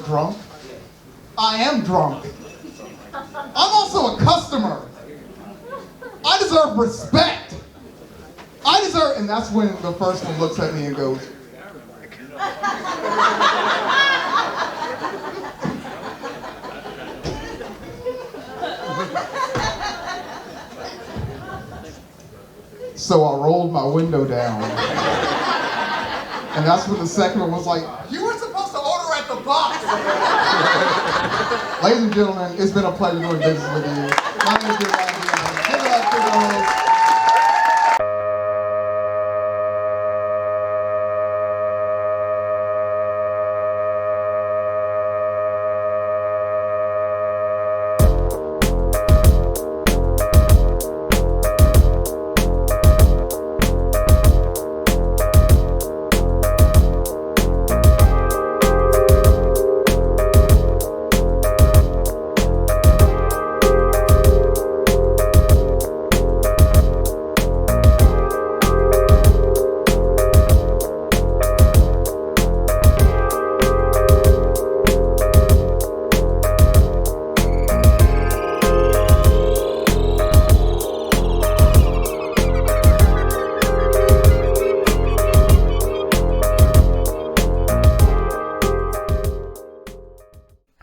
drunk. I am drunk. I'm also a customer. I deserve respect. And that's when the first one looks at me and goes, so I rolled my window down. And that's when the second one was like, you were supposed to order at the box. Ladies and gentlemen, it's been a pleasure doing business with you. My name is Give it up for the host.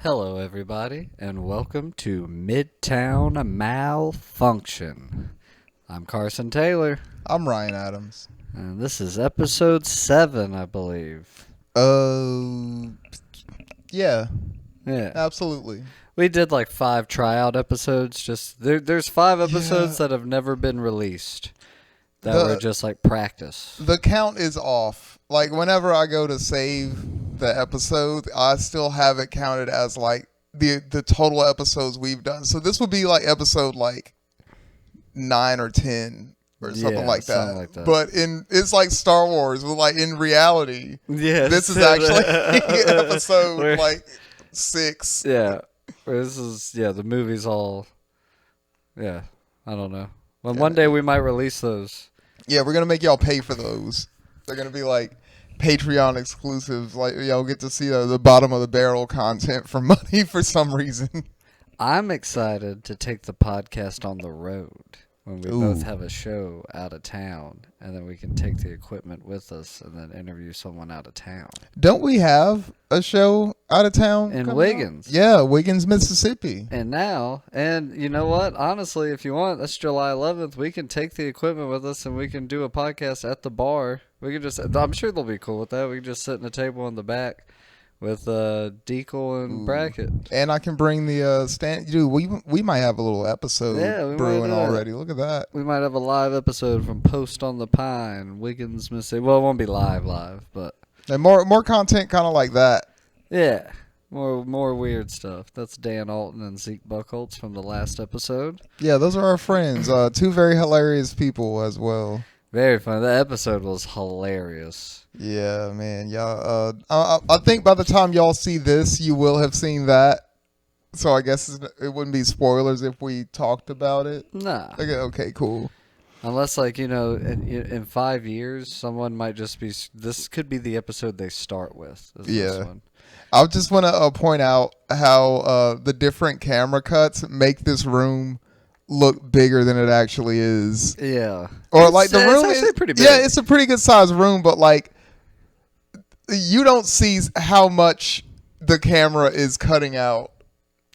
Hello, everybody, and welcome to Midtown Malfunction. I'm Carson Taylor. I'm Ryan Adams. And this is episode 7, I believe. Yeah, Yeah. absolutely. We did like 5 tryout episodes. There's 5 episodes that have never been released that were just like practice. The count is off. Like, whenever I go to save the episode, I still have it counted as like the total episodes we've done. So this would be like episode like 9 or 10 or something like that. But it's like Star Wars, but like in reality, this is actually episode like 6. Yeah. This is the movie's all I don't know. Well, one day we might release those. Yeah, we're gonna make y'all pay for those. They're gonna be like Patreon exclusives. Like, y'all get to see the bottom of the barrel content for money for some reason. I'm excited to take the podcast on the road when we both have a show out of town, and then we can take the equipment with us and then interview someone out of town. Don't we have a show out of town? In Wiggins. Yeah, Wiggins, Mississippi. And you know what? Honestly, if you want, that's July 11th. We can take the equipment with us and we can do a podcast at the bar. I'm sure they'll be cool with that. We can just sit in a table in the back with Deacle and Brackett. And I can bring the stand. Dude, we might have a little episode brewing already. Look at that. We might have a live episode from Post on the Pine, Wiggins, Mississippi. Well, it won't be live, but and more content kind of like that. Yeah, more weird stuff. That's Dan Alton and Zeke Buchholz from the last episode. Yeah, those are our friends. 2 very hilarious people as well. Very fun. That episode was hilarious. Yeah, man. Yeah. I think by the time y'all see this, you will have seen that. So I guess it wouldn't be spoilers if we talked about it. Nah. Okay, cool. Unless, like, in 5 years, someone might just be. This could be the episode they start with. This one. I just want to point out how the different camera cuts make this room look bigger than it actually is. Yeah. Or like the room is pretty big. Yeah, it's a pretty good sized room, but like you don't see how much the camera is cutting out.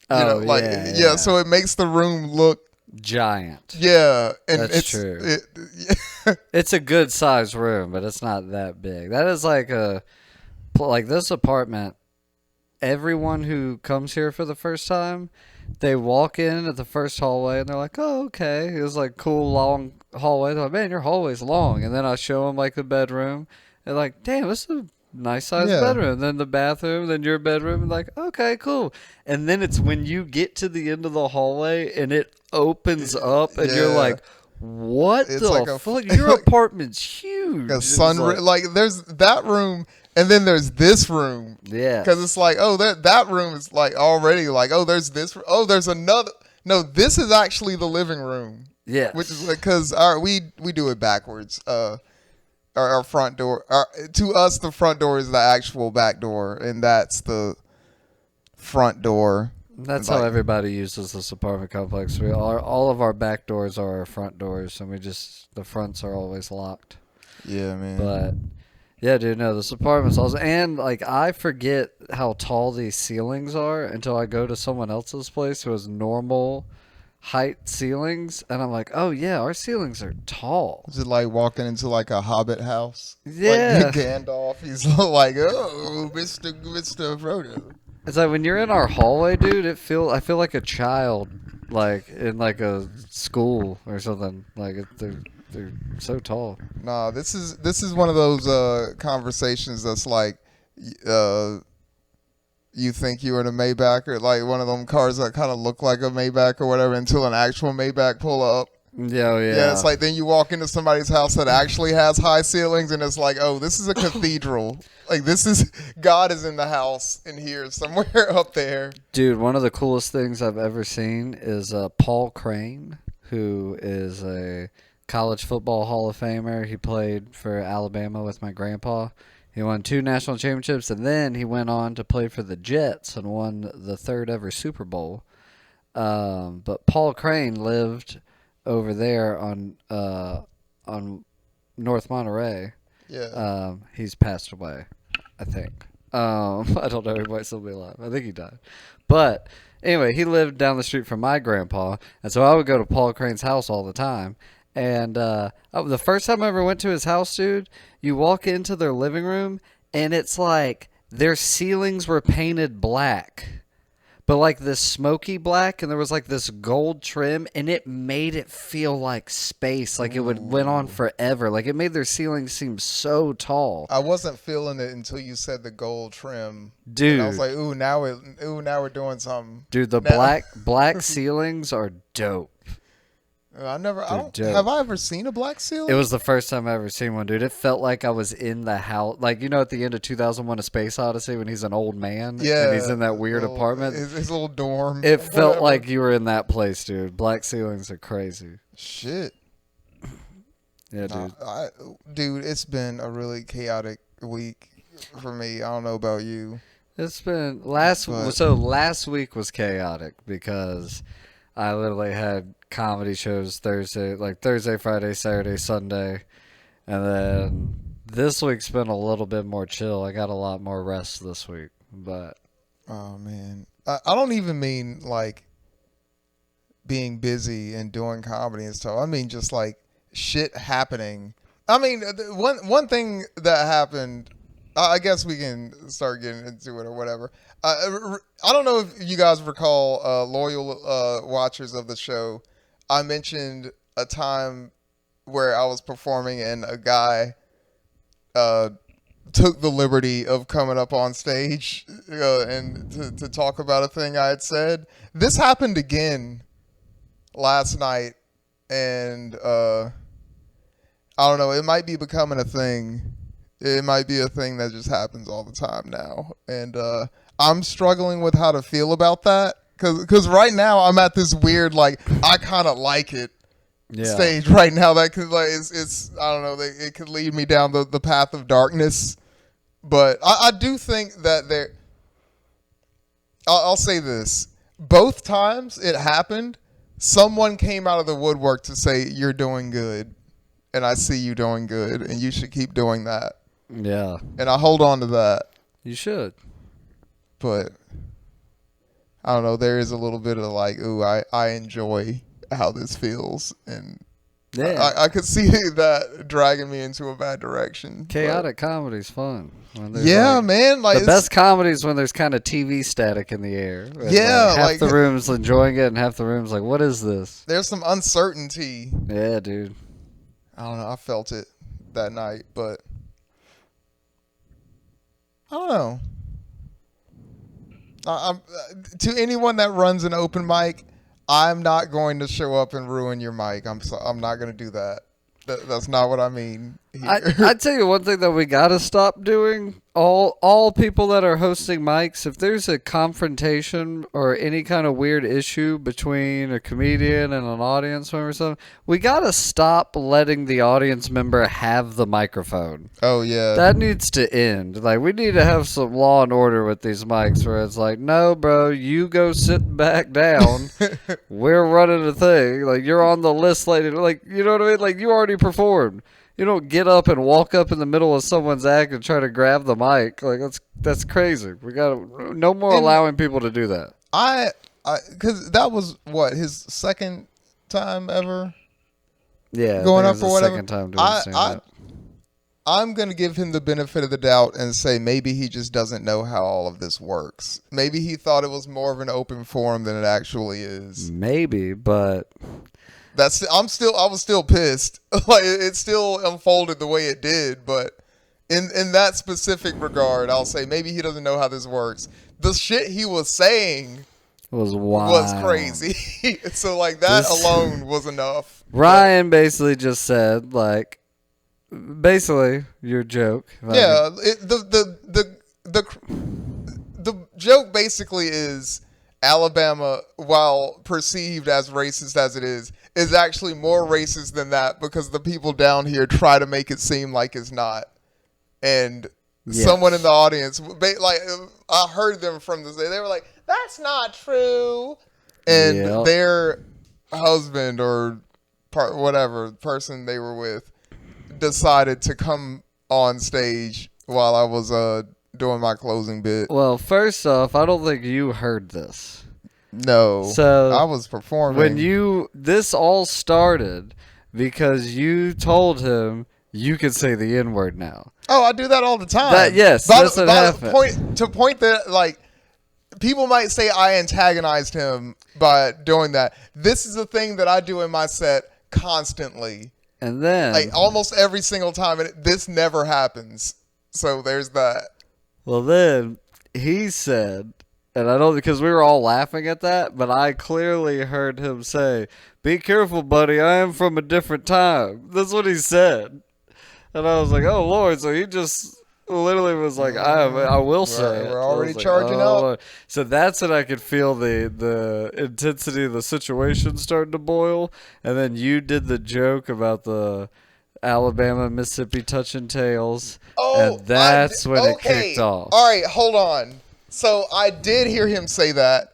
So it makes the room look giant. Yeah, and that's true. It's a good sized room, but it's not that big. That is like this apartment. Everyone who comes here for the first time, they walk in at the first hallway and they're like, "Oh, okay." It was like cool long hallway. They're like, "Man, your hallway's long." And then I show them like the bedroom. They're like, "Damn, this is a nice sized bedroom." And then the bathroom, then your bedroom, and like, "Okay, cool." And then it's when you get to the end of the hallway and it opens up and you're like, "What the fuck? Your apartment's huge." There's that room. And then there's this room. Yeah. Because it's like, that room is like already like, there's this. There's another. No, this is actually the living room. Yeah. Which is because we do it backwards. Our front door. To us, the front door is the actual back door. And that's the front door. That's like, how everybody uses this apartment complex. All of our back doors are our front doors, and the fronts are always locked. Yeah, man. But yeah, dude, no, this apartment's awesome. And like, I forget how tall these ceilings are until I go to someone else's place who has normal height ceilings, and I'm like, oh yeah, our ceilings are tall. Is it like walking into like a Hobbit house? Yeah. Like Gandalf, he's like, oh, Mr. Frodo. It's like when you're in our hallway, dude, I feel like a child, like in like a school or something. Like they're so tall. Nah, this is one of those conversations that's like, you think you're in a Maybach or like one of them cars that kind of look like a Maybach or whatever until an actual Maybach pull up. Yeah, yeah. Yeah, it's like then you walk into somebody's house that actually has high ceilings and it's like, oh, this is a cathedral. Like God is in the house in here somewhere up there. Dude, one of the coolest things I've ever seen is Paul Crane, who is a college football Hall of Famer. He played for Alabama with my grandpa. He won 2 national championships, and then he went on to play for the Jets and won the 3rd ever Super Bowl. But Paul Crane lived over there on North Monterey. Yeah. He's passed away, I think. I don't know. He might still be alive. I think he died. But anyway, he lived down the street from my grandpa, and so I would go to Paul Crane's house all the time. And the first time I ever went to his house, dude, you walk into their living room, and it's like their ceilings were painted black. But like this smoky black, and there was like this gold trim, and it made it feel like space, like it went on forever. Like it made their ceilings seem so tall. I wasn't feeling it until you said the gold trim, dude. And I was like, now we're doing something, dude. The black ceilings are dope. Have I ever seen a black ceiling? It was the first time I ever seen one, dude. It felt like I was in the house. Like, at the end of 2001 A Space Odyssey when he's an old man and he's in that weird apartment. His little dorm. It felt like you were in that place, dude. Black ceilings are crazy. Shit. Yeah, dude. Dude, it's been a really chaotic week for me. I don't know about you. It's been last week was chaotic because I literally had comedy shows Thursday, Friday, Saturday, Sunday, and then this week's been a little bit more chill. I got a lot more rest this week, but oh man, I don't even mean like being busy and doing comedy and stuff. I mean just like shit happening. I mean one thing that happened. I guess we can start getting into it or whatever. I don't know if you guys recall, loyal watchers of the show. I mentioned a time where I was performing and a guy took the liberty of coming up on stage and to talk about a thing I had said. This happened again last night, and I don't know. It might be becoming a thing. It might be a thing that just happens all the time now, and I'm struggling with how to feel about that. Because right now I'm at this weird, like, I kind of like it stage right now. That could, like, it's I don't know, it could lead me down the path of darkness. But I do think that I'll say this. Both times it happened, someone came out of the woodwork to say, you're doing good. And I see you doing good. And you should keep doing that. Yeah. And I hold on to that. You should. But I don't know, there is a little bit of like, ooh, I enjoy how this feels, and yeah, I could see that dragging me into a bad direction. Chaotic comedy's fun. Yeah, man. Like the best comedy is when there's kind of TV static in the air. Yeah, half the room's enjoying it, and half the room's like, "What is this?" There's some uncertainty. Yeah, dude. I don't know. I felt it that night, but I don't know. To anyone that runs an open mic, I'm not going to show up and ruin your mic. I'm not going to do that. That's not what I mean. here. I tell you one thing that we gotta stop doing. All people that are hosting mics, if there's a confrontation or any kind of weird issue between a comedian and an audience member or something, we gotta stop letting the audience member have the microphone. Oh yeah. That needs to end. Like, we need to have some law and order with these mics where it's like, no, bro, you go sit back down. We're running a thing. Like, you're on the list later. Like, you know what I mean? Like, you already performed. You don't get up and walk up in the middle of someone's act and try to grab the mic. Like, that's crazy. We gotta no more allowing people to do that. Because that was what, his second time ever. Yeah, going I up think it or was the whatever. second time doing stand-up. I'm gonna give him the benefit of the doubt and say maybe he just doesn't know how all of this works. Maybe he thought it was more of an open forum than it actually is. Maybe, but I was still pissed. Like, it still unfolded the way it did, but in that specific regard, I'll say maybe he doesn't know how this works. The shit he was saying was wild. Was crazy. So like that alone was enough. Ryan basically just said, like, basically your joke. Yeah, the joke basically is Alabama, while perceived as racist as it is actually more racist than that because the people down here try to make it seem like it's not. And someone in the audience, like, I heard them from this, they were like, "That's not true," and their husband or whatever person they were with decided to come on stage while I was doing my closing bit. Well, first off, I don't think you heard this. No. So I was performing. This all started because you told him you could say the N-word now. Oh, I do that all the time. That's what happened. To point that, like, people might say I antagonized him by doing that. This is a thing that I do in my set constantly. And then, like, almost every single time, and this never happens. So there's that. Well, then he said, and I don't, because we were all laughing at that, but I clearly heard him say, "Be careful, buddy. I am from a different time." That's what he said. And I was like, "Oh Lord!" So he just literally was like, "I will say it." We're already charging up. Lord. So that's when I could feel the intensity of the situation starting to boil. And then you did the joke about the Alabama, Mississippi touching tails. Oh, and that's when it kicked off. All right, hold on. So I did hear him say that.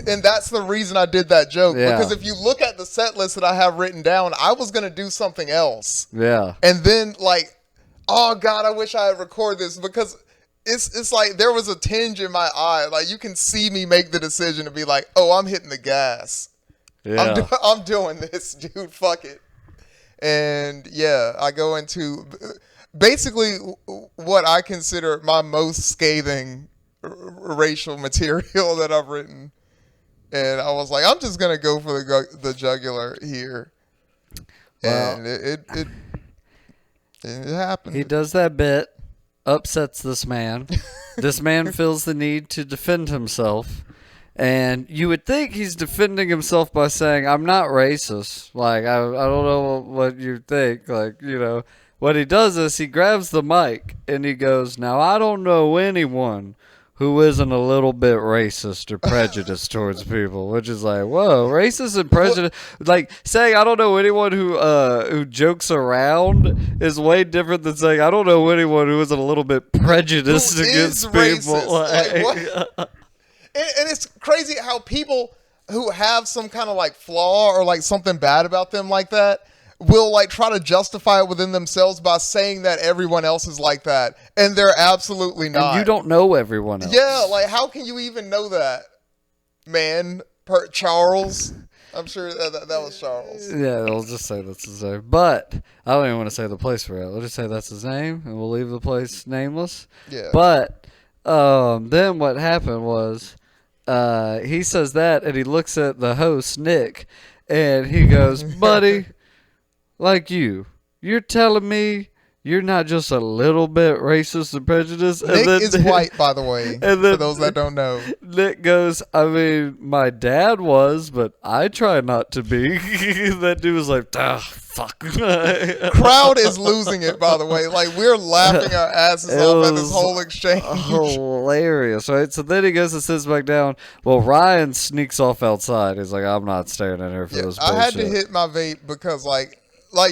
And that's the reason I did that joke. Yeah. Because if you look at the set list that I have written down, I was going to do something else. Yeah. And then, like, oh, God, I wish I had recorded this. Because it's like there was a tinge in my eye. Like, you can see me make the decision to be like, oh, I'm hitting the gas. Yeah. I'm doing this, dude. Fuck it. And, yeah, I go into basically what I consider my most scathing racial material that I've written. And I was like, I'm just going to go for the jugular here. Well, and it happened. He does that bit, upsets this man. This man feels the need to defend himself. And you would think he's defending himself by saying, "I'm not racist." Like, I don't know what you think. Like, you know, what he does is he grabs the mic and he goes, "Now, I don't know anyone who isn't a little bit racist or prejudiced towards people," which is like, whoa, racist and prejudice. Like, saying I don't know anyone who jokes around is way different than saying I don't know anyone who isn't a little bit prejudiced against people. Like, and it's crazy how people who have some kind of like flaw or like something bad about them like that will like try to justify it within themselves by saying that everyone else is like that, and they're absolutely not. And you don't know everyone else. Yeah, like how can you even know that, man? Charles, I'm sure that was Charles. Yeah, we'll just say that's his name. But I don't even want to say the place we're at. We'll just say that's his name, and we'll leave the place nameless. Yeah. But then what happened was he says that, and he looks at the host, Nick, and he goes, "Buddy, like you're telling me you're not just a little bit racist and prejudiced. Nick And then, is white, by the way, and then for those that don't know. Nick goes, I mean, my dad was, but I try not to be. That dude was like, ah, fuck. Crowd is losing it, by the way. Like, we're laughing our asses off at this whole exchange. Hilarious, right? So then he goes and sits back down. Well, Ryan sneaks off outside. He's like, I'm not staying in here for this bullshit. I had to hit my vape because, like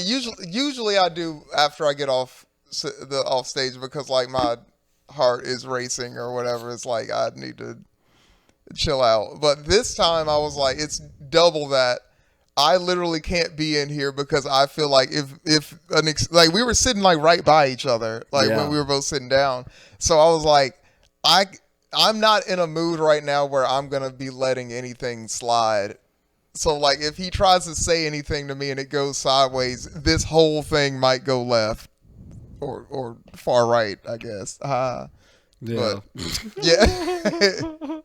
usually I do after I get off stage because, like, my heart is racing or whatever. It's like I need to chill out. But this time I was like, it's double that. I literally can't be in here because I feel like like we were sitting like right by each other, like when we were both sitting down. So I was like, I'm not in a mood right now where I'm gonna be letting anything slide. So, like, if he tries to say anything to me and it goes sideways, this whole thing might go left or far right, I guess. Yeah. But, yeah.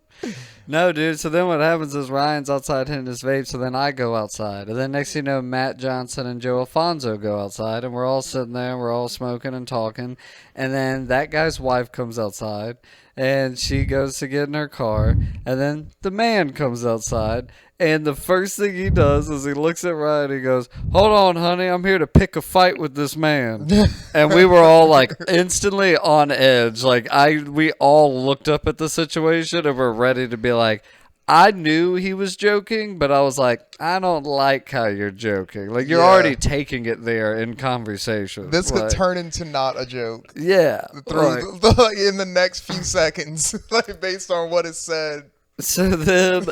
No, dude. So then what happens is Ryan's outside hitting his vape, so then I go outside. And then next thing you know, Matt Johnson and Joe Alfonso go outside, and we're all sitting there, we're all smoking and talking. And then that guy's wife comes outside, and she goes to get in her car, and then the man comes outside, and the first thing he does is he looks at Ryan and he goes, hold on, honey, I'm here to pick a fight with this man. And we were all like instantly on edge. Like we all looked up at the situation and were ready to be like, I knew he was joking, but I was like, I don't like how you're joking. Like, you're already taking it there in conversation. This could turn into not a joke. Yeah. In the next few seconds, like, based on what is said. So then,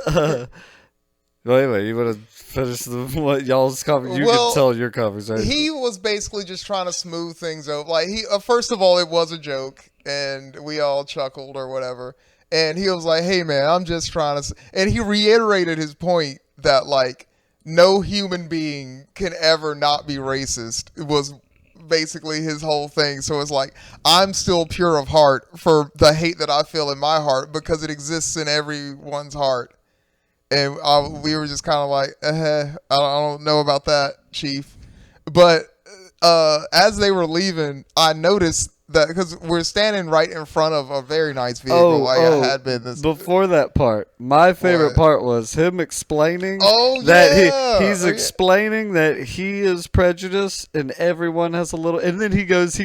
wait, you want to finish what y'all's conversation? You can tell your conversation. He was basically just trying to smooth things over. Like, first of all, it was a joke, and we all chuckled or whatever. And he was like, hey, man, I'm just trying to... And he reiterated his point that, like, no human being can ever not be racist. It was basically his whole thing. So it's like, I'm still pure of heart for the hate that I feel in my heart because it exists in everyone's heart. And we were just kind of like, I don't know about that, Chief. But as they were leaving, I noticed that because we're standing right in front of a very nice vehicle. I had been this. Before that part, my favorite part was him explaining that he's explaining that he is prejudiced and everyone has a little. And then he goes,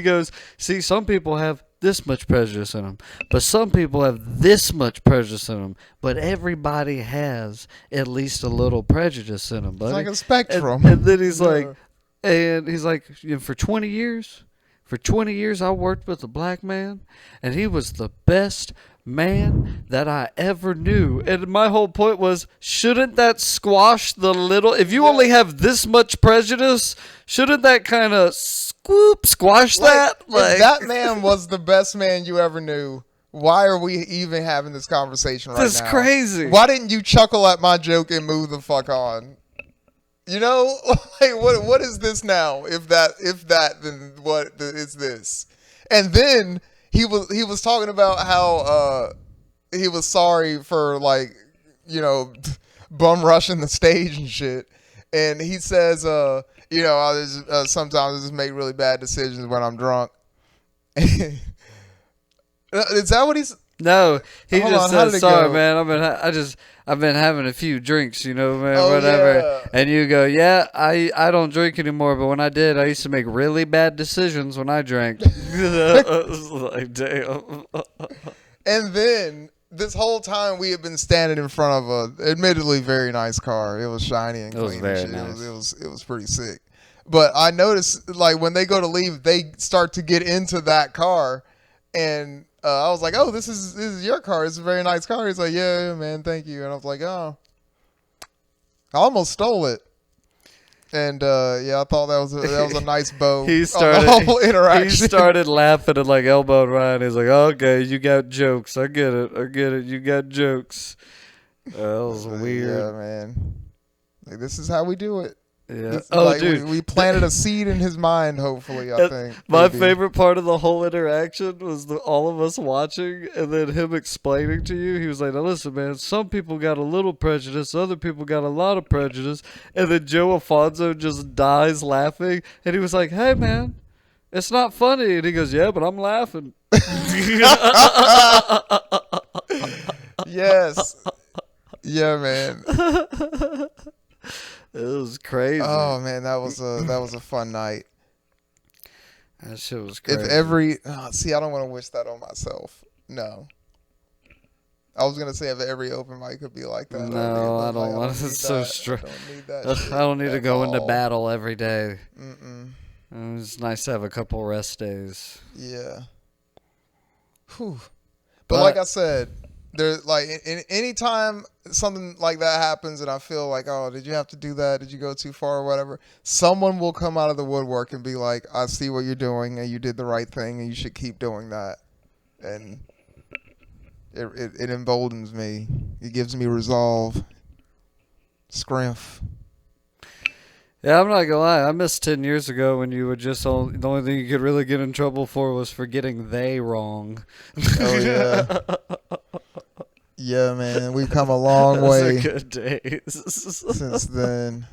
see, some people have this much prejudice in them, but some people have this much prejudice in them, but everybody has at least a little prejudice in them, buddy. It's like a spectrum. And then he's like, for 20 years, I worked with a black man, and he was the best man that I ever knew. And my whole point was, shouldn't that squash the little... If you only have this much prejudice, shouldn't that kind of squash that? Like, if that man was the best man you ever knew, why are we even having this conversation right now? That's crazy. Why didn't you chuckle at my joke and move the fuck on? You know, like, what is this now? If that, then what is this? And then he was talking about how he was sorry for, like, you know, bum rushing the stage and shit. And he says, you know, sometimes I just make really bad decisions when I'm drunk. Is that what he's? No, he just said, sorry, man. I've been having a few drinks, you know, man, whatever. Yeah. And you go, yeah, I don't drink anymore, but when I did, I used to make really bad decisions when I drank. I was like, damn. And then this whole time we had been standing in front of a admittedly very nice car. It was shiny and clean. It was very nice. It was pretty sick. But I noticed, like, when they go to leave, they start to get into that car, and I was like, oh, this is your car. It's a very nice car. He's like, yeah, man, thank you. And I was like, oh, I almost stole it. And I thought that was a nice bow. He started laughing and like elbowed Ryan. He's like, okay, you got jokes. I get it. You got jokes. That was weird. Yeah, man. Like, this is how we do it. Yeah. Dude, we planted a seed in his mind. Hopefully, I think. My favorite part of the whole interaction was all of us watching, and then him explaining to you. He was like, "Now listen, man. Some people got a little prejudice. Other people got a lot of prejudice." And then Joe Alfonso just dies laughing, and he was like, "Hey, man, it's not funny. And he goes, yeah, but I'm laughing. Yes. Yeah, man. It was crazy. Oh man, that was a fun night. That shit was crazy. If see, I don't want to wish that on myself. No. I was gonna say if every open mic could be like that. No, I don't want to. It's so stressful. I don't need to go into battle every day. It's nice to have a couple rest days. Yeah. Whew. But like I said, there's like anytime something like that happens and I feel like, oh, did you have to do that? Did you go too far or whatever? Someone will come out of the woodwork and be like, I see what you're doing and you did the right thing and you should keep doing that. And it emboldens me. It gives me resolve. Scrimp. Yeah, I'm not gonna lie. I missed 10 years ago when you would just the only thing you could really get in trouble for was for getting they wrong. Oh yeah. Yeah, man, we've come a long way. Good days since then.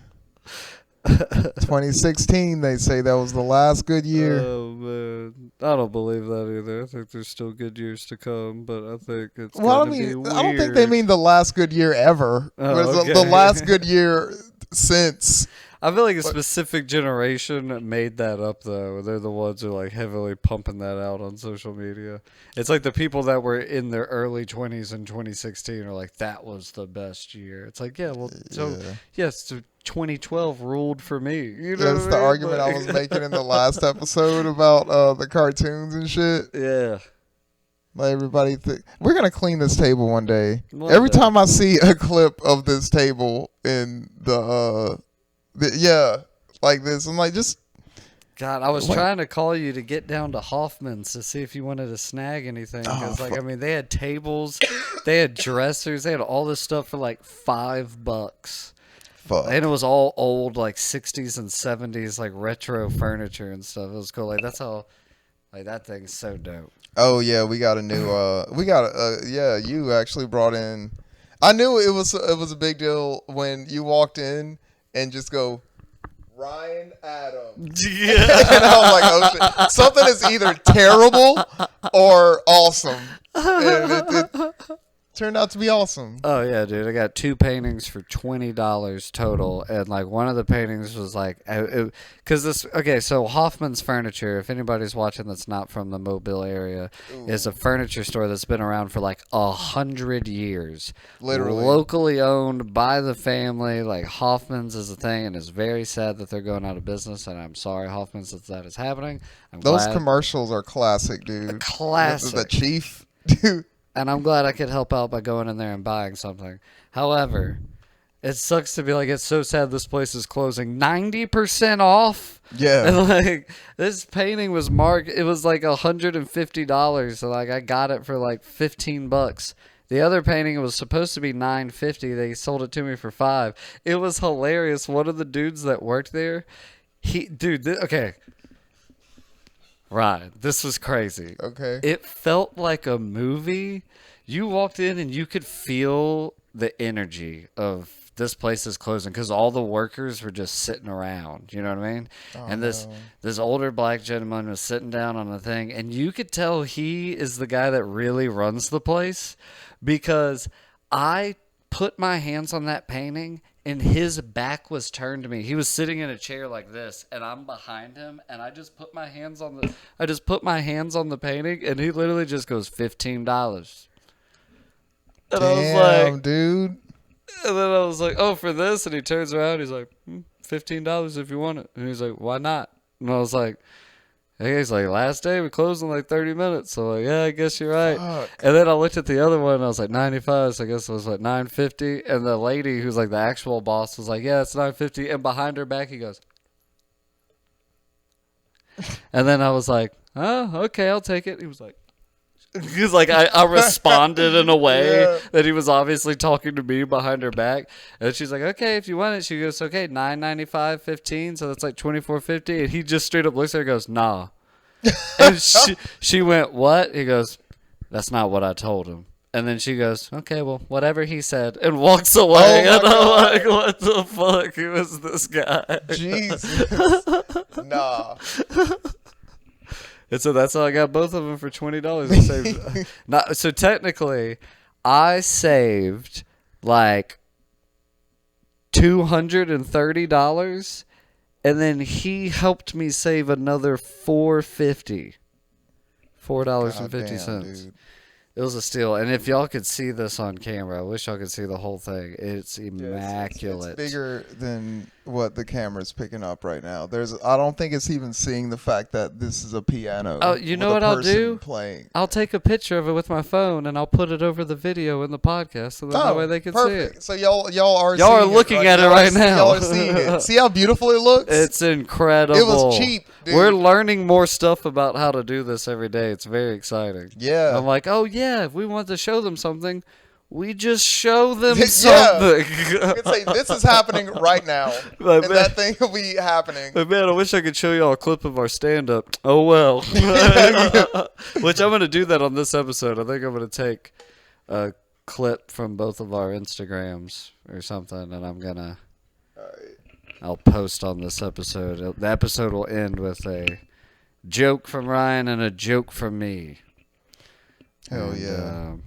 2016, they say that was the last good year. Oh man, I don't believe that either. I think there's still good years to come, but I think it's well, I don't think they mean the last good year ever. Oh, okay. The last good year since. I feel like a specific generation made that up, though. They're the ones who are like heavily pumping that out on social media. It's like the people that were in their early 20s in 2016 are like, that was the best year. It's like, yeah, well, so, yes, 2012 ruled for me. You know That's the argument I was making in the last episode about the cartoons and shit. Yeah. Like everybody we're going to clean this table one day. Every time I see a clip of this table in like this. I'm like, just... God, I was trying to call you to get down to Hoffman's to see if you wanted to snag anything. Because, I mean, they had tables, they had dressers, they had all this stuff for like $5. Fuck. And it was all old, like 60s and 70s, like retro furniture and stuff. It was cool. Like, that's how, like, that thing's so dope. Oh, yeah, we got a new, you actually brought in... I knew it was a big deal when you walked in and just go, Ryan Adams. Yeah. And I was like, oh shit. Something is either terrible or awesome. And it turned out to be awesome. Oh yeah, dude. I got 2 paintings for $20 total, and like one of the paintings was like, so Hoffman's Furniture, if anybody's watching that's not from the Mobile area, is a furniture store that's been around for like 100 years. Literally. Locally owned by the family. Like Hoffman's is a thing, and it's very sad that they're going out of business, and I'm sorry, Hoffman's, that is happening. Those commercials are classic, dude. Classic. The chief, dude. And I'm glad I could help out by going in there and buying something. However, it sucks to be like, it's so sad this place is closing. 90% off? Yeah. And like, this painting was marked, it was like $150. So like, I got it for like $15. The other painting was supposed to be $9.50. They sold it to me for $5. It was hilarious. One of the dudes that worked there, okay. Right. This was crazy. Okay. It felt like a movie. You walked in and you could feel the energy of this place is closing because all the workers were just sitting around. You know what I mean? Oh, and this older black gentleman was sitting down on the thing, and you could tell he is the guy that really runs the place because I put my hands on that painting and his back was turned to me. He was sitting in a chair like this, and I'm behind him, and I just put my hands on the painting, and he literally just goes $15. And damn, I was like, dude. And then I was like, oh, for this? And he turns around, he's like, $15 if you want it. And he's like, why not? And I was like, hey, he's like, last day we closed in like 30 minutes. So like, yeah, I guess you're right. Fuck. And then I looked at the other one and I was like, 95. So I guess it was like $9.50. And the lady who's like the actual boss was like, yeah, it's $9.50. And behind her back, he goes. And then I was like, oh, okay, I'll take it. He was like, I responded in a way that he was obviously talking to me behind her back. And she's like, okay, if you want it. She goes, okay, $9.95, 15. So that's like $24.50. And he just straight up looks at her and goes, nah. And she went, what? He goes, that's not what I told him. And then she goes, okay, well, whatever he said, and walks away. And I'm like, what the fuck? Who is this guy? Jesus. Nah. And so that's how I got both of them for $20. I saved. Not so technically, I saved like $230, and then he helped me save another $4.50. $4.50. It was a steal. And if y'all could see this on camera, I wish y'all could see the whole thing. It's immaculate. It's bigger than what the camera's picking up right now. I don't think it's even seeing the fact that this is a piano. Oh, you know what I'll do? Playing. I'll take a picture of it with my phone and I'll put it over the video in the podcast, so that way they can see it. So y'all are looking at it right now. Y'all are seeing it. See how beautiful it looks? It's incredible. It was cheap, dude. We're learning more stuff about how to do this every day. It's very exciting. Yeah. I'm like, oh yeah, if we want to show them something, we just show them something. You can say, this is happening right now. Like, and that thing will be happening. But man, I wish I could show y'all a clip of our stand-up. Oh, well. Which I'm going to do that on this episode. I think I'm going to take a clip from both of our Instagrams or something, and I'm going to... I'll post on this episode. The episode will end with a joke from Ryan and a joke from me. Hell yeah.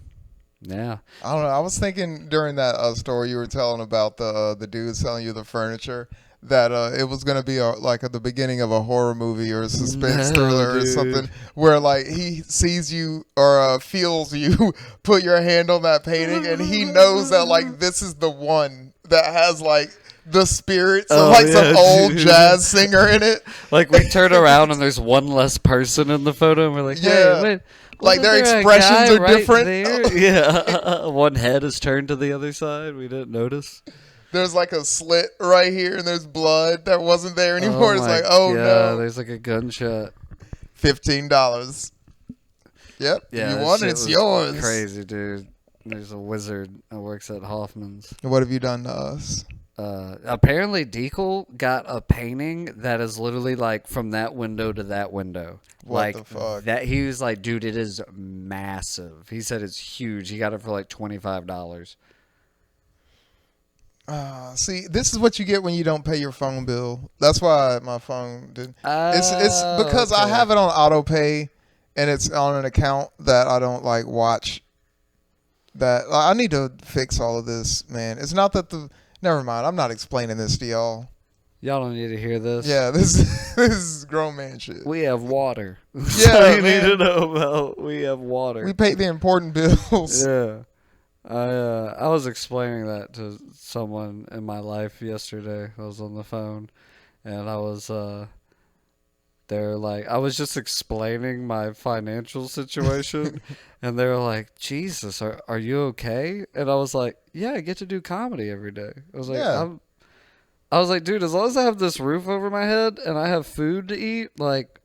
Yeah. I don't know. I was thinking during that story you were telling about the dude selling you the furniture that it was going to be like at the beginning of a horror movie or a suspense thriller or something where like he sees you or feels you put your hand on that painting and he knows that like this is the one that has like the spirits of like some old jazz singer in it. Like we turn around and there's one less person in the photo and we're like, hey, wait. Like their expressions are different. Yeah. One head is turned to the other side. We didn't notice. There's like a slit right here and there's blood that wasn't there anymore. It's like, oh no. There's like a gunshot. $15. Yep. Yeah, if you want it, it's yours. Crazy, dude. There's a wizard that works at Hoffman's. What have you done to us? Apparently Deacle got a painting that is literally like from that window to that window. What the fuck? That he was like, dude, it is massive. He said it's huge. He got it for like $25. See, this is what you get when you don't pay your phone bill. That's why my phone didn't. It's because I have it on auto pay, and it's on an account that I don't like watch. That I need to fix all of this, man. It's not that Never mind. I'm not explaining this to y'all. Y'all don't need to hear this. Yeah, this is grown man shit. We have water. Yeah, you need to know about. We have water. We pay the important bills. Yeah. I was explaining that to someone in my life yesterday. I was on the phone, and I was they're like, I was just explaining my financial situation, and they're like, Jesus, are you okay? And I was like, yeah, I get to do comedy every day. I was like, I was like, dude, as long as I have this roof over my head and I have food to eat, like,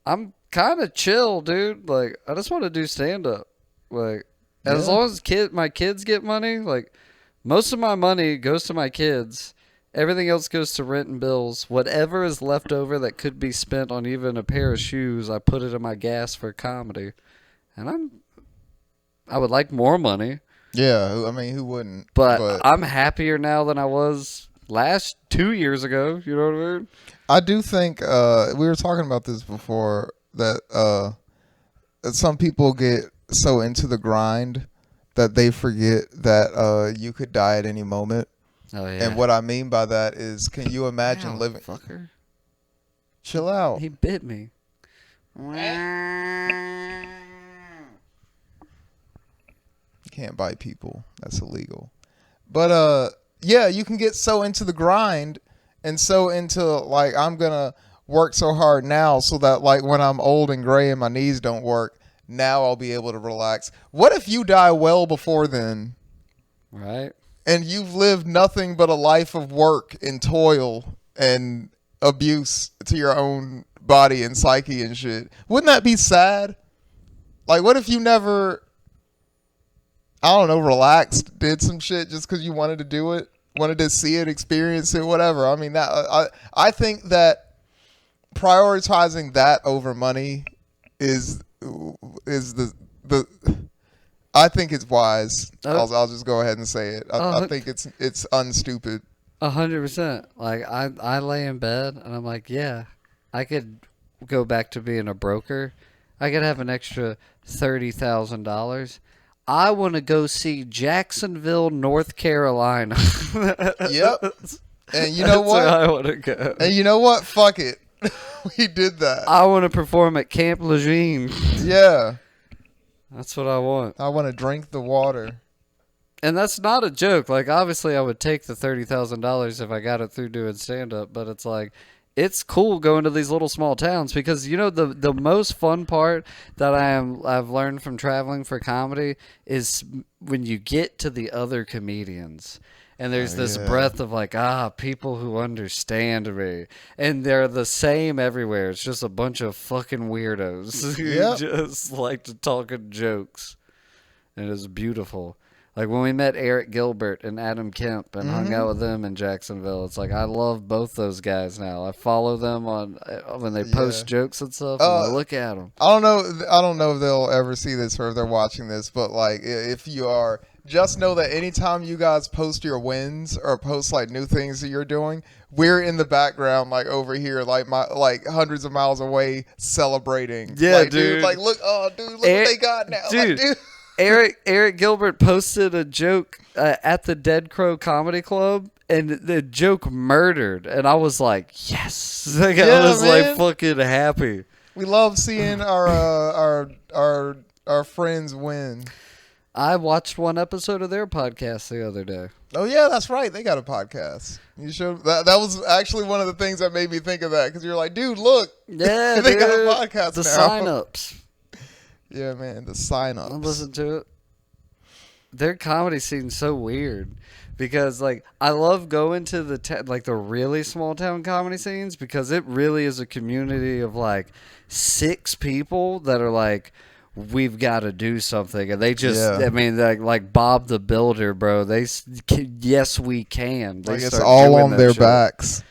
I'm kind of chill, dude. Like, I just want to do stand up. Like, and as long as my kids get money, like, most of my money goes to my kids. Everything else goes to rent and bills. Whatever is left over that could be spent on even a pair of shoes, I put it in my gas for comedy. And I would like more money. Yeah, I mean, who wouldn't? But I'm happier now than I was 2 years ago. You know what I mean? I do think we were talking about this before that some people get so into the grind that they forget that you could die at any moment. Oh, yeah. And what I mean by that is, can you imagine living? Fucker. Chill out. He bit me. You can't bite people. That's illegal. But yeah, you can get so into the grind and so into like, I'm gonna work so hard now so that like when I'm old and gray and my knees don't work, now I'll be able to relax. What if you die well before then? Right. And you've lived nothing but a life of work and toil and abuse to your own body and psyche and shit. Wouldn't that be sad? Like, what if you never, I don't know, relaxed, did some shit just because you wanted to do it, wanted to see it, experience it, whatever. I mean, that I think that prioritizing that over money is the I think it's wise. I'll just go ahead and say it. I think it's unstupid. 100%. Like I lay in bed and I'm like, yeah, I could go back to being a broker, I could have an extra $30,000. I want to go see Jacksonville, North Carolina. Yep. And you know what? That's where I want to go. And you know what? Fuck it. We did that. I want to perform at Camp Lejeune. Yeah. That's what I want. I want to drink the water. And that's not a joke. Like, obviously, I would take the $30,000 if I got it through doing stand-up. But it's like, it's cool going to these little small towns because, you know, the most fun part that I've learned from traveling for comedy is when you get to the other comedians. And there's this breath of like, people who understand me. And they're the same everywhere. It's just a bunch of fucking weirdos who just like to talk in jokes. And it's beautiful. Like when we met Eric Gilbert and Adam Kemp and hung out with them in Jacksonville, it's like I love both those guys now. I follow them on when they post jokes and stuff. And I look at them. I don't know if they'll ever see this or if they're watching this, but like if you are, just know that anytime you guys post your wins or post like new things that you're doing, we're in the background like over here, like hundreds of miles away celebrating. Yeah, like, dude. Like look, look what they got now, dude. Like, dude. Eric Gilbert posted a joke at the Dead Crow Comedy Club, and the joke murdered, and I was like, yes, like I was like fucking happy. We love seeing our friends win. I watched one episode of their podcast the other day. Oh yeah, that's right. They got a podcast. You showed that. That was actually one of the things that made me think of that because you're like, dude, look, yeah, they got a podcast. The now. sign-ups. Yeah, man, the sign-ups. I listened to it. Their comedy scene's so weird because, like, I love going to the really small town comedy scenes because it really is a community of like 6 people that are like, we've got to do something, and they just, I mean, like Bob the Builder, bro. Yes, we can. They like it's all on their backs.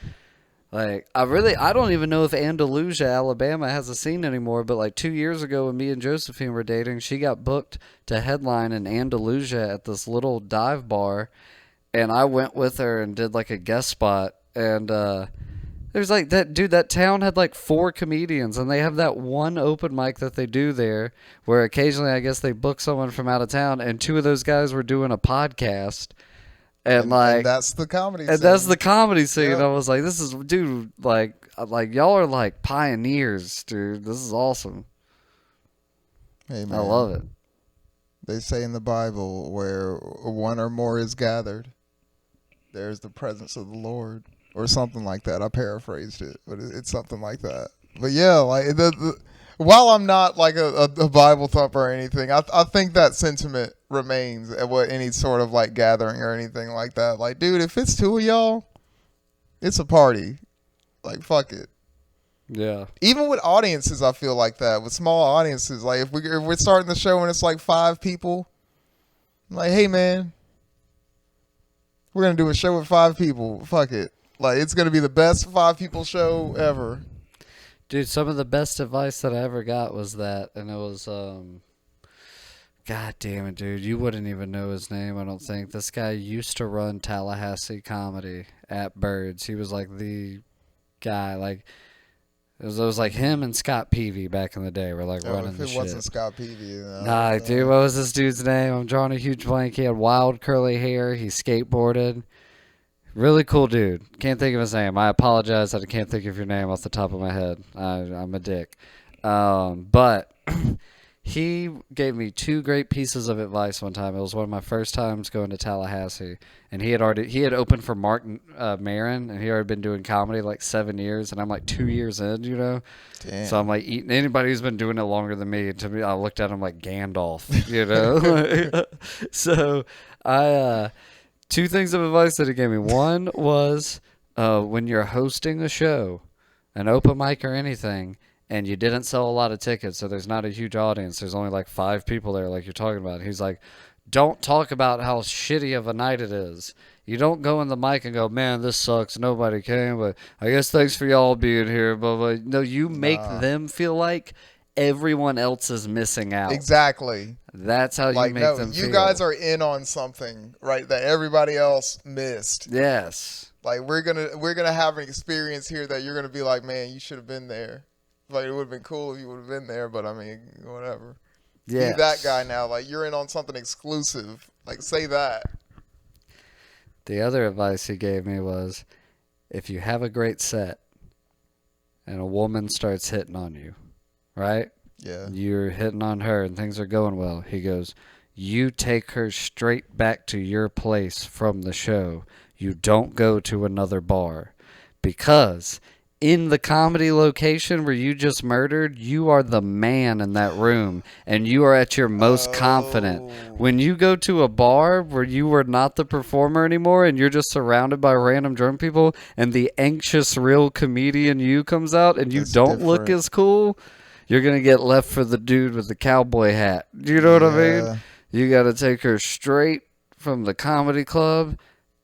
Like, I don't even know if Andalusia, Alabama has a scene anymore, but like 2 years ago when me and Josephine were dating, she got booked to headline in Andalusia at this little dive bar, and I went with her and did like a guest spot, and there's like that town had like 4 comedians, and they have that one open mic that they do there where occasionally I guess they book someone from out of town, and 2 of those guys were doing a podcast. And that's the comedy scene. And that's the comedy scene. Yep. I was like, this is, dude, like y'all are like pioneers, dude. This is awesome. Hey, man. I love it. They say in the Bible where one or more is gathered, there's the presence of the Lord. Or something like that. I paraphrased it, but it's something like that. But yeah, like while I'm not like a Bible thumper or anything, I think that sentiment remains at what any sort of like gathering or anything like that. Like, dude, if it's 2 of y'all, it's a party. Like, fuck it. Yeah. Even with audiences, I feel like that. With small audiences, like if we're starting the show and it's like 5 people, I'm like, hey man, we're gonna do a show with 5 people. Fuck it. Like, it's going to be the best 5 people show ever. Dude, some of the best advice that I ever got was that, and it was, God damn it, dude. You wouldn't even know his name, I don't think. This guy used to run Tallahassee comedy at Birds. He was like the guy, like, it was like him and Scott Peavy back in the day were like running the shit. If it wasn't Scott Peavy. Nah, dude, what was this dude's name? I'm drawing a huge blank. He had wild curly hair. He skateboarded. Really cool dude. Can't think of his name. I apologize that I can't think of your name off the top of my head. I'm a dick. But he gave me 2 great pieces of advice one time. It was one of my first times going to Tallahassee, and he had opened for Mark Maron, and he had been doing comedy like 7 years, and I'm like 2 years in, you know. Damn. So I'm like eating anybody who's been doing it longer than me. To me, I looked at him like Gandalf, you know. So I. 2 things of advice that he gave me. One was when you're hosting a show, an open mic or anything, and you didn't sell a lot of tickets, so there's not a huge audience. There's only like 5 people there, like you're talking about. He's like, don't talk about how shitty of a night it is. You don't go in the mic and go, man, this sucks. Nobody came, but I guess thanks for y'all being here. But no, you make them feel like everyone else is missing out. Exactly. That's how you make them feel. You guys are in on something, right, that everybody else missed. Yes. Like we're gonna have an experience here that you're gonna be like, man, you should have been there. Like, it would have been cool if you would have been there, but I mean, whatever. Yeah. Be that guy now. Like, you're in on something exclusive. Like, say that. The other advice he gave me was, if you have a great set and a woman starts hitting on you, right? Yeah. You're hitting on her and things are going well. He goes, you take her straight back to your place from the show. You don't go to another bar. Because in the comedy location where you just murdered, you are the man in that room and you are at your most confident. When you go to a bar where you are not the performer anymore and you're just surrounded by random drunk people and the anxious real comedian you comes out and you That's don't look different. as cool, you're going to get left for the dude with the cowboy hat. Do you know what I mean? You got to take her straight from the comedy club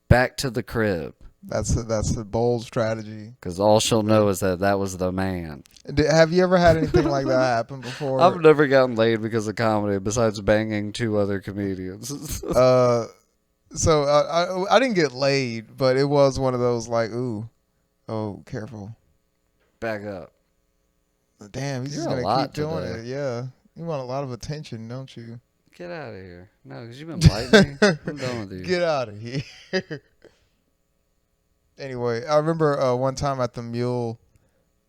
back to the crib. That's a bold strategy. Because all she'll know is that was the man. Have you ever had anything like that happen before? I've never gotten laid because of comedy besides banging 2 other comedians. So I didn't get laid, but it was one of those like, ooh, oh, careful. Back up. Damn, he's You're just a gonna lot keep doing today. it. Yeah, you want a lot of attention, don't you? Get out of here. No, because you've been biting me. I'm done with you. Get out of here. Anyway, I remember one time at the Mule,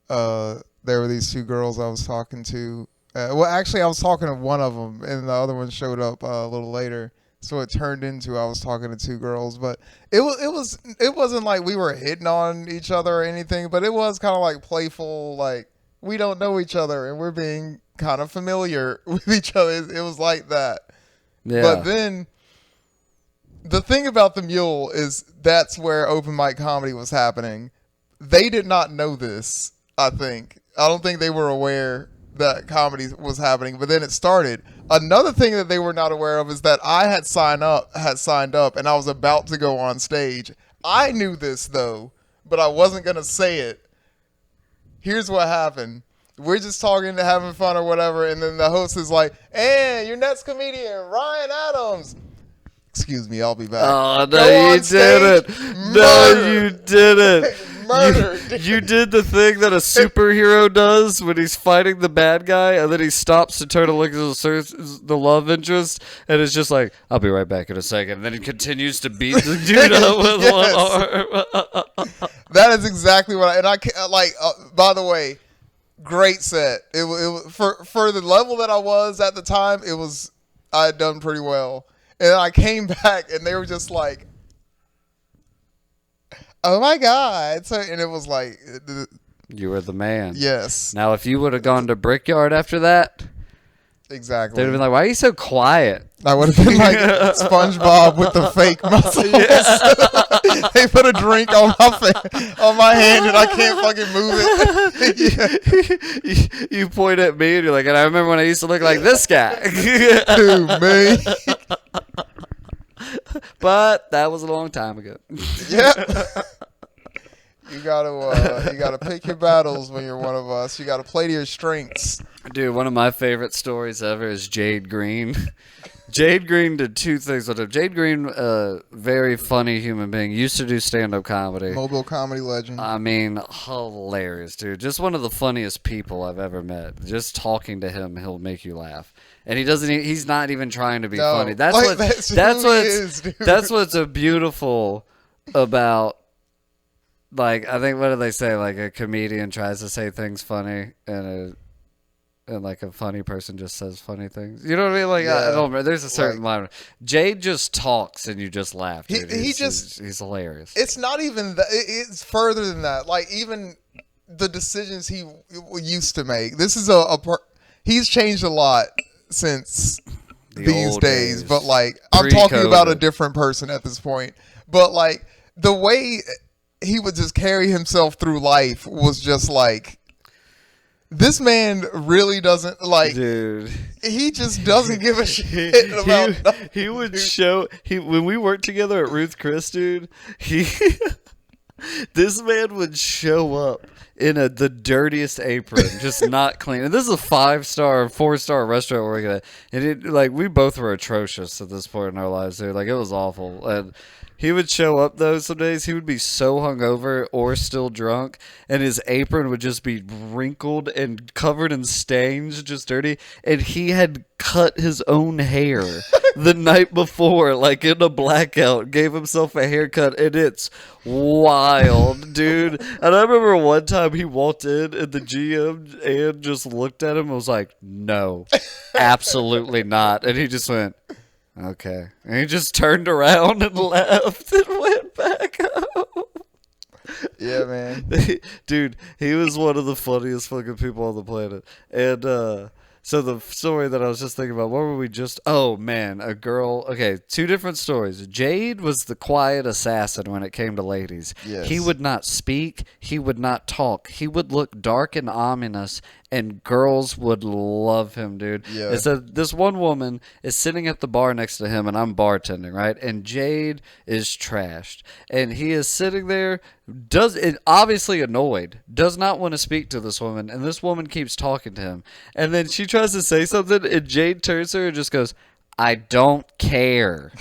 there were these 2 girls I was talking to. Well, actually, I was talking to one of them, and the other one showed up a little later. So it turned into I was talking to 2 girls, but it wasn't like we were hitting on each other or anything, but it was kind of like playful, like we don't know each other and we're being kind of familiar with each other. It was like that. Yeah. But then the thing about the Mule is that's where open mic comedy was happening. They did not know this, I think. I don't think they were aware that comedy was happening, but then it started. Another thing that they were not aware of is that I had signed up and I was about to go on stage. I knew this though, but I wasn't going to say it. Here's what happened. We're just talking, having fun or whatever, and then the host is like, "And your next comedian, Ryan Adams." Excuse me, I'll be back. Oh, Go no, on you stage, didn't. No, you didn't. Murdered. You did the thing that a superhero does when he's fighting the bad guy, and then he stops to turn to look at the love interest, and it's just like, I'll be right back in a second. And then he continues to beat the dude up with Yes. one arm. That is exactly what I like. By the way, great set. It was for the level that I was at the time. I had done pretty well, and I came back, and they were just like, "Oh my god!" So, and it was like, You were the man. yes, Now, if you would have gone to Brickyard after that, exactly. they'd have been like, why are you so quiet? I would have been like SpongeBob with the fake muscles. They put a drink on my hand and I can't fucking move it. You point at me and you're like, and I remember when I used to look like this guy. Dude, man. But that was a long time ago. Yeah. You gotta pick your battles when you're one of us. You gotta play to your strengths. Dude, one of my favorite stories ever is Jade Green. Jade Green did 2 things with him. Jade Green, very funny human being, used to do stand-up comedy. Mobile comedy legend. I mean, hilarious, dude. Just one of the funniest people I've ever met. Just talking to him, he'll make you laugh. And he's not even trying to be No, funny. That's like, that's what's so beautiful about, like, I think, what do they say? Like, a comedian tries to say things funny and like a funny person just says funny things. You know what I mean? Like, Yeah. I don't remember. There's a certain line. Jade just talks and you just laugh. Dude. He's hilarious. It's not even that. It's further than that. Like, even the decisions he used to make. This is he's changed a lot since these days. But, like, I'm talking about a different person at this point. But, like, the way he would just carry himself through life was just like, this man really doesn't, like, dude. He just doesn't give a shit about nothing. He would show when we worked together at Ruth Chris, dude. This man would show up in the dirtiest apron, just not clean. And this is a 5-star, 4-star restaurant we're working at, and it like we both were atrocious at this point in our lives, dude. Like it was awful. And he would show up though some days. He would be so hungover or still drunk, and his apron would just be wrinkled and covered in stains, just dirty. And he had cut his own hair the night before, like in a blackout, gave himself a haircut, and it's wild, dude. And I remember one time he walked in and the GM and just looked at him and was like, "No, absolutely not." And he just went, "Okay." And he just turned around and left and went back home. Yeah, man. Dude, he was one of the funniest fucking people on the planet. And so the story that I was just thinking about, what were we just... Oh, man, a girl... Okay, 2 different stories. Jade was the quiet assassin when it came to ladies. Yes. He would not speak. He would not talk. He would look dark and ominous, and girls would love him, dude. Yeah. And so this one woman is sitting at the bar next to him, and I'm bartending, right? And Jade is trashed. And he is sitting there, obviously annoyed, does not want to speak to this woman, and this woman keeps talking to him. And then she tries to say something, and Jade turns to her and just goes, "I don't care."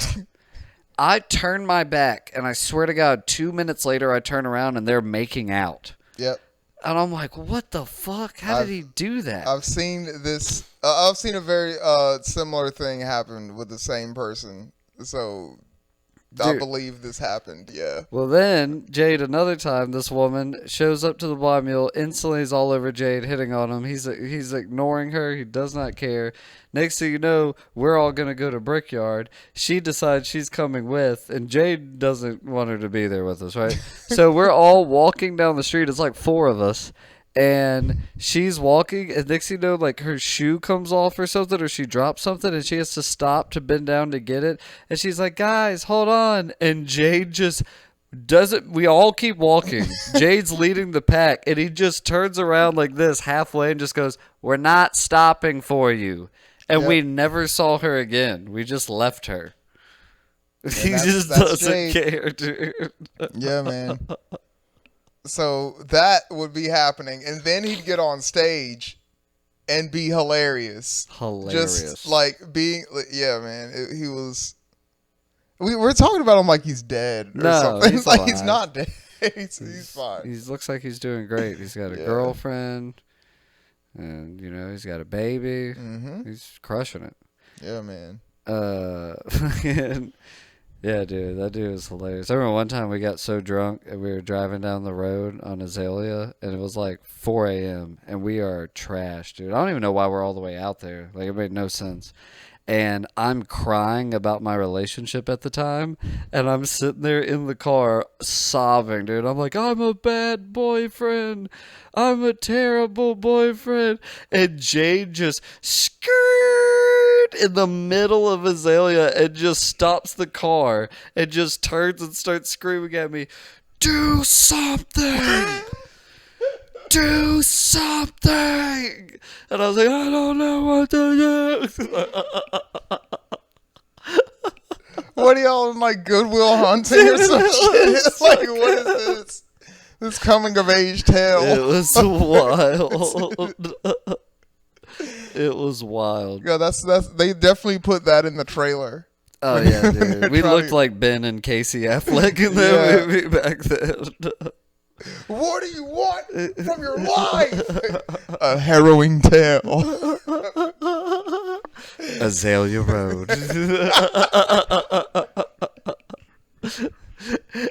I turn my back, and I swear to God, 2 minutes later, I turn around, and they're making out. Yep. And I'm like, what the fuck? How did he do that? I've seen this. I've seen a very similar thing happen with the same person. So I believe this happened. Yeah. Well, then Jade, another time, this woman shows up to the bar meal, instantly is all over Jade, hitting on him. He's ignoring her. He does not care. Next thing you know, we're all gonna go to Brickyard. She decides she's coming with, and Jade doesn't want her to be there with us, right? So we're all walking down the street. It's like 4 of us. And she's walking, and next thing you know, like her shoe comes off or something, or she drops something, and she has to stop to bend down to get it. And she's like, "Guys, hold on." And Jade just doesn't. We all keep walking. Jade's leading the pack, and he just turns around like this halfway and just goes, "We're not stopping for you." And we never saw her again. We just left her. He just doesn't care, dude. Yeah, man. So that would be happening, and then he'd get on stage and be hilarious. Just like being, yeah, man. He was. We're talking about him like he's dead or something. He's like alive. He's not dead. he's fine. He looks like he's doing great. He's got a girlfriend, and he's got a baby. Mm-hmm. He's crushing it. Yeah, man. Yeah, dude, that dude was hilarious. I remember one time we got so drunk and we were driving down the road on Azalea, and it was like 4 a.m. and we are trash, dude. I don't even know why we're all the way out there. Like, it made no sense. And I'm crying about my relationship at the time, and I'm sitting there in the car sobbing, dude. I'm like, "I'm a bad boyfriend. I'm a terrible boyfriend." And Jade just skirt in the middle of Azalea and just stops the car and just turns and starts screaming at me, "Do something! Do something!" And I was like, "I don't know what to do." What are y'all in, like, Goodwill Hunting or some shit? It's like, what is this? This coming of age tale. It was wild. It was wild. Yeah, that's they definitely put that in the trailer. Oh yeah, dude. We looked like Ben and Casey Affleck in that movie back then. What do you want from your life? A harrowing tale. Azalea Road.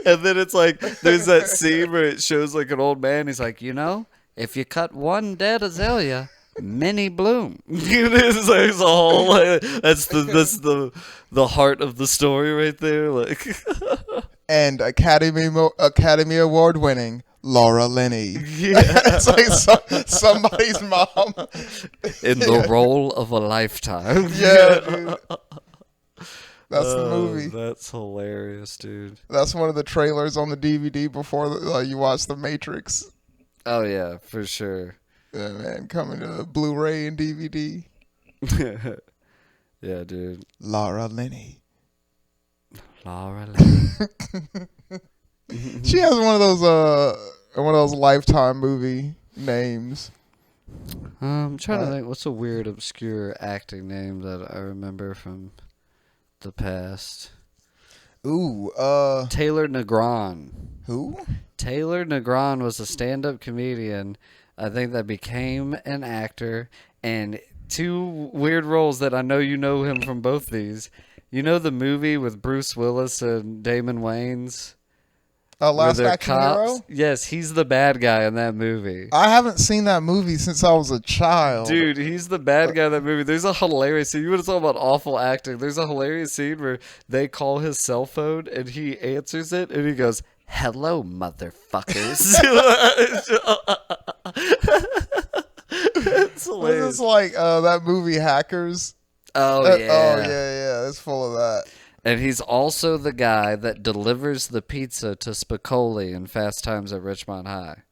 And then it's like, there's that scene where it shows like an old man. He's like, if you cut one dead azalea, many bloom. It's like, it's all like, that's the heart of the story right there. Like, and Academy Award winning Laura Linney. Yeah. It's like somebody's mom in the role of a lifetime. Yeah, dude. That's the movie. That's hilarious, dude. That's one of the trailers on the DVD before you watch The Matrix. Oh yeah, for sure. Yeah, man, coming to Blu-ray and DVD. Yeah, dude. Laura Linney. Laura Linney. She has one of those one of those Lifetime movie names. I'm trying to think. What's a weird, obscure acting name that I remember from the past? Ooh, Taylor Negron. who? Taylor Negron was a stand-up comedian, I think, that became an actor, and two weird roles that I know you know him from both these. You know the movie with Bruce Willis and Damon Wayans? Last Action Hero? Yes, he's the bad guy in that movie. I haven't seen that movie since I was a child. Dude, he's the bad guy in that movie. There's a hilarious scene. You want to talk about awful acting. There's a hilarious scene where they call his cell phone and he answers it and he goes, "Hello, motherfuckers." It's hilarious. It's like that movie Hackers. Oh, Oh, yeah. yeah. It's full of that. And he's also the guy that delivers the pizza to Spicoli in Fast Times at Richmond High.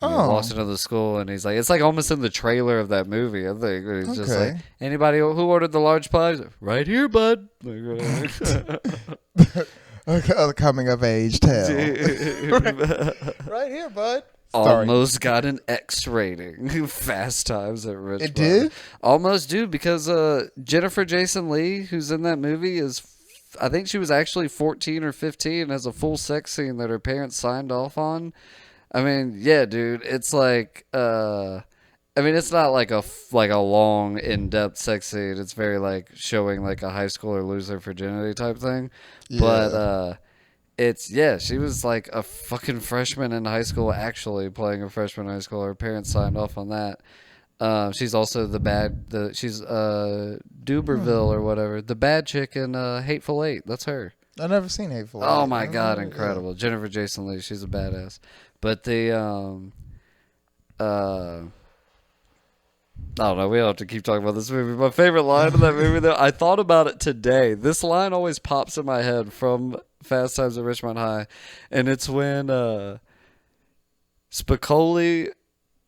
He walks into the school and he's like, it's like almost in the trailer of that movie, I think. Where he's just like, anybody who ordered the large pies? Right here, bud. A coming of age tale. Right here, bud. Almost got an X rating. Fast Times at Richmond. It did? Almost, dude, because Jennifer Jason Leigh, who's in that movie, I think she was actually 14 or 15 and has a full sex scene that her parents signed off on. I mean, yeah, dude, it's like, it's not like a long, in-depth sex scene. It's very like showing like a high schooler lose their virginity type thing. Yeah. But she was like a fucking freshman in high school, actually playing a freshman in high school. Her parents signed off on that. She's also she's Duberville or whatever, the bad chick in Hateful Eight. That's her. I've never seen Hateful Eight. Oh my god, incredible! Yeah. Jennifer Jason Leigh, she's a badass. But I don't know. We don't have to keep talking about this movie. My favorite line in that movie, though, I thought about it today. This line always pops in my head from Fast Times at Richmond High, and it's when Spicoli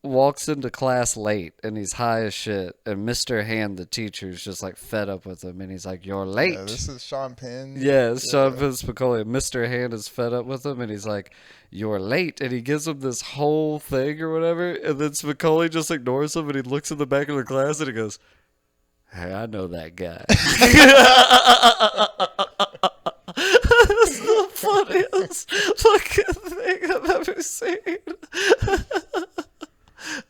walks into class late and he's high as shit, and Mr. Hand, the teacher's just like fed up with him, and he's like, "You're late." Yeah, this is Sean Penn. Yeah, it's Sean Penn Spicoli. And Mr. Hand is fed up with him, and he's like, "You're late," and he gives him this whole thing or whatever, and then Spicoli just ignores him, and he looks in the back of the class and he goes, "Hey, I know that guy." That's the funniest fucking thing I've ever seen.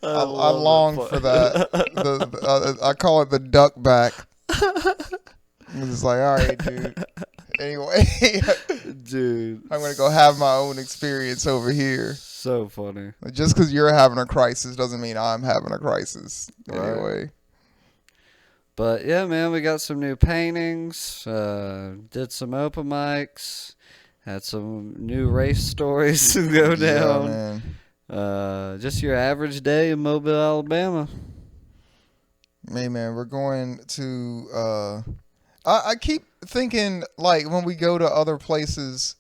I long for that. I call it the duck back. It's like, all right, dude. Anyway, dude, I'm gonna go have my own experience over here. So funny. Just because you're having a crisis doesn't mean I'm having a crisis. Anyway. Right. But yeah, man, we got some new paintings. Did some open mics. Had some new race stories to go down. Yeah, man. Just your average day in Mobile, Alabama. Hey, man, we're going to. I keep thinking, like, when we go to other places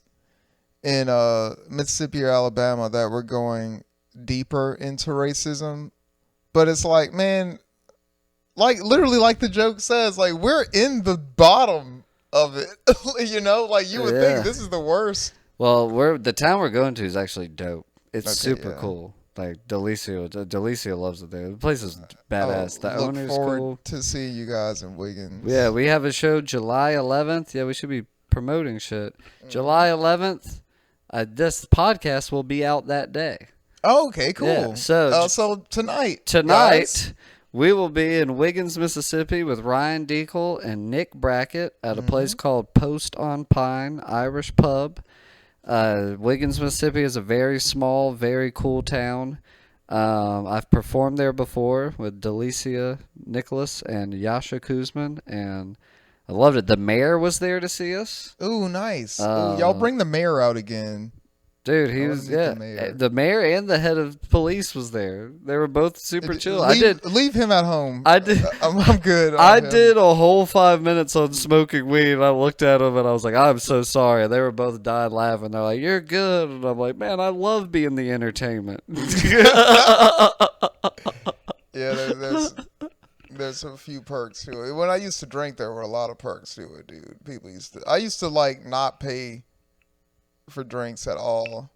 in Mississippi or Alabama, that we're going deeper into racism. But it's like, man, like, literally, like the joke says, like, we're in the bottom of it. You know, like, you would think this is the worst. Well, the town we're going to is actually dope. It's super cool. Like Delicia loves it there. The place is badass. The owner's cool. Look forward to seeing you guys in Wiggins. Yeah, we have a show July 11th. Yeah, we should be promoting shit. July 11th. This podcast will be out that day. Oh, okay, cool. Yeah, so tonight, guys, we will be in Wiggins, Mississippi with Ryan Deacle and Nick Brackett at a place called Post on Pine Irish Pub. Wiggins, Mississippi is a very small, very cool town. I've performed there before with Delicia Nicholas and Yasha Kuzman, and I loved it. The mayor was there to see us. Ooh, nice. Y'all bring the mayor out again. Dude, he was, the mayor and the head of police was there. They were both super chill. Leave him at home. I did. I'm good. I did a whole 5 minutes on smoking weed, and I looked at them, and I was like, I'm so sorry. And they were both dying laughing. They're like, you're good. And I'm like, man, I love being the entertainment. Yeah, there's a few perks to it. When I used to drink, there were a lot of perks to it, dude. I used to like not pay for drinks at all.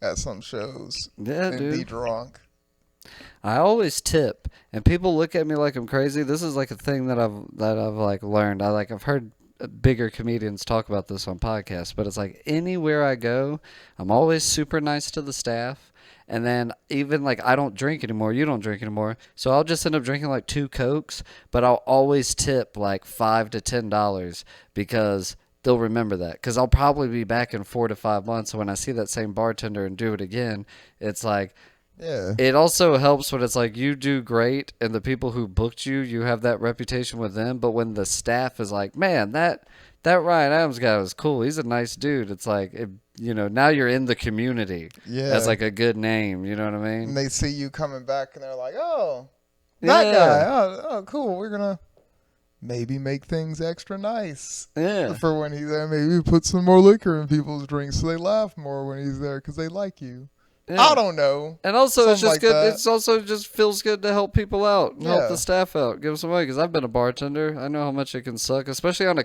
at some shows Yeah, and dude. be drunk. I always tip, and people look at me like I'm crazy. This is like a thing that I've like learned. I've heard bigger comedians talk about this on podcasts, but it's like anywhere I go, I'm always super nice to the staff. And then even like I don't drink anymore, you don't drink anymore, so I'll just end up drinking like 2 Cokes, but I'll always tip like $5 to $10 because they'll remember that. Because I'll probably be back in 4 to 5 months, so when I see that same bartender and do it again, it's like. Yeah. It also helps when it's like you do great and the people who booked you, you have that reputation with them. But when the staff is like, man, that Ryan Adams guy was cool. He's a nice dude. It's like, now you're in the community. Yeah. That's like a good name. You know what I mean? And they see you coming back and they're like, oh, that guy. Oh, cool. We're going to maybe make things extra nice. Yeah. For when he's there. Maybe put some more liquor in people's drinks so they laugh more when he's there because they like you. Yeah. I don't know. And also, it's just like good. That. It's also just feels good to help people out and help Yeah. the staff out, give them some money. Because I've been a bartender, I know how much it can suck, especially on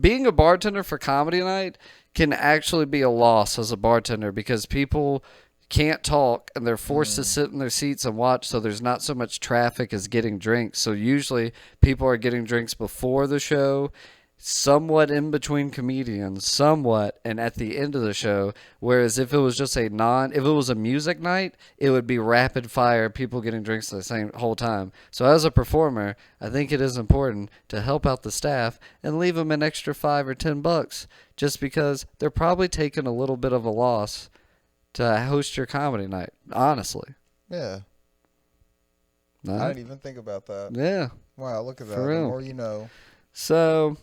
being a bartender for comedy night can actually be a loss as a bartender because people can't talk and they're forced to sit in their seats and watch. So there's not so much traffic as getting drinks. So usually people are getting drinks before the show, somewhat in between comedians, somewhat, and at the end of the show. Whereas if it was just if it was a music night, it would be rapid fire, people getting drinks the same whole time. So as a performer, I think it is important to help out the staff and leave them an extra $5 or $10, just because they're probably taking a little bit of a loss to host your comedy night. Honestly, Yeah. no? I didn't even think about that. Yeah. Wow, look at that. For real. The more you know. So.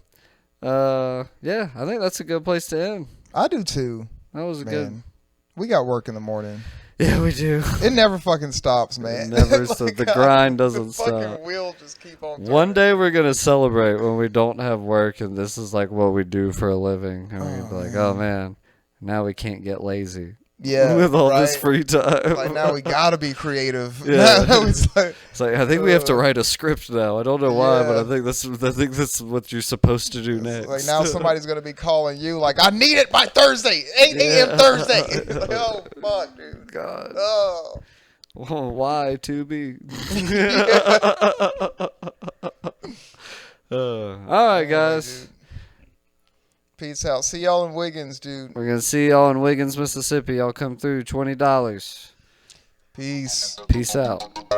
Yeah, I think that's a good place to end. I do too. That was a good. We got work in the morning. Yeah, we do. It never fucking stops, man. It never the grind doesn't the stop. fucking wheel just keep on turning. One day we're gonna celebrate when we don't have work and this is like what we do for a living. And we're be like, oh man, now we can't get lazy. Yeah, with all this right? free time. Like now we gotta be creative. Yeah. It's like I think we have to write a script now. I don't know why, Yeah. but I think this is what you're supposed to do next. like now somebody's gonna be calling you like, I need it by Thursday, 8 a.m. Thursday. Like, oh fuck, dude. God. Oh. Well, why to be? All right, guys. Dude. Peace out. See y'all in Wiggins, dude. We're gonna see y'all in Wiggins, Mississippi. Y'all come through. $20. Peace. Peace out.